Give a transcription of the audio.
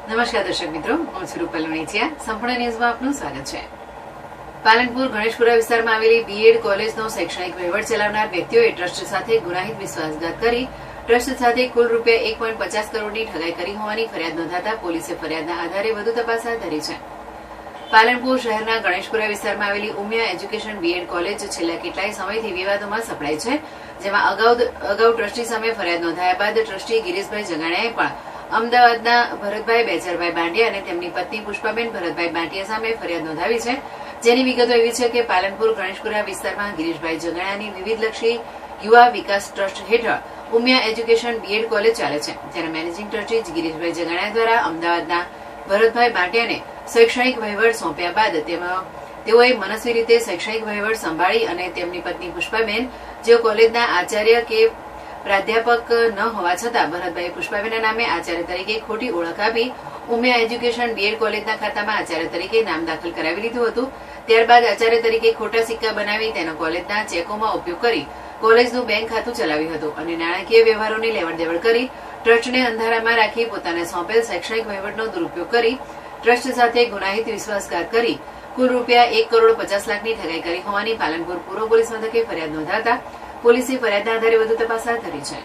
નમસ્કાર દર્શક મિત્રો, હું છું રૂપલ લુણીચિયા. સંપૂર્ણ ન્યૂઝમાં આપનું સ્વાગત છે. પાલનપુર ગણેશપુરા વિસ્તારમાં આવેલી બીએડ કોલેજનો શૈક્ષણિક વહીવટ ચલાવનાર વ્યક્તિઓએ ટ્રસ્ટ સાથે ગુનાહિત વિશ્વાસઘાત કરી ટ્રસ્ટ સાથે કુલ રૂપિયા 1.50 કરોડની ઠગાઈ કરી હોવાની ફરિયાદ નોંધાતા પોલીસે ફરિયાદના આધારે વધુ તપાસ હાથ ધરી છે. પાલનપુર શહેરના ગણેશપુરા વિસ્તારમાં આવેલી ઉમિયા એજ્યુકેશન બીએડ કોલેજ છેલ્લા કેટલાય સમયથી વિવાદોમાં સપડાય છે, જેમાં અગાઉ ટ્રસ્ટી સામે ફરિયાદ નોંધાયા બાદ ટ્રસ્ટી ગિરીશભાઈ જગાણિયાએ પણ અમદાવાદના ભરતભાઈ બેચરભાઈ બાંડિયા અને તેમની પત્ની પુષ્પાબેન ભરતભાઈ બાંડિયા સામે ફરિયાદ નોંધાવી છે. જેની વિગતો એવી છે કે પાલનપુર ગણેશપુરા વિસ્તારમાં ગિરીશભાઈ જગાણિયાની વિવિધલક્ષી યુવા વિકાસ ટ્રસ્ટ હેઠળ ઉમિયા એજ્યુકેશન બીએડ કોલેજ ચાલે છે, જ્યારે મેનેજિંગ ટ્રસ્ટી ગિરીશભાઈ જગાણિયા દ્વારા અમદાવાદના ભરતભાઈ બાંડિયાને શૈક્ષણિક વહીવટ સોંપ્યા બાદ તેઓએ મનસ્વી રીતે શૈક્ષણિક વહીવટ સંભાળી અને તેમની પત્ની પુષ્પાબેન, જેઓ કોલેજના આચાર્ય કે પ્રાધ્યાપક ન હોવા છતાં ભરતભાઈ પુષ્પાબેનના નામે આચાર્ય તરીકે ખોટી ઓળખ આપી ઉમિયા એજ્યુકેશન બીએડ કોલેજના ખાતામાં આચાર્ય તરીકે નામ દાખલ કરાવી લીધું હતું. ત્યારબાદ આચાર્ય તરીકે ખોટા સિક્કા બનાવી તેનો કોલેજના ચેકોમાં ઉપયોગ કરી કોલેજનું બેંક ખાતું ચલાવ્યું હતું અને નાણાકીય વ્યવહારોની લેવડદેવડ કરી ટ્રસ્ટને અંધારામાં રાખી પોતાને સોંપેલ શૈક્ષણિક વહીવટનો દુરુપયોગ કરી ટ્રસ્ટ સાથે ગુનાહિત વિશ્વાસઘાત કરી કુલ રૂપિયા 1.50 કરોડની ઠગાઈ કરી હોવાની પાલનપુર પૂર્વ પોલીસ મથકે ફરિયાદ નોંધાતા પોલીસે ફરિયાદના આધારે વધુ તપાસ હાથ ધરી છે.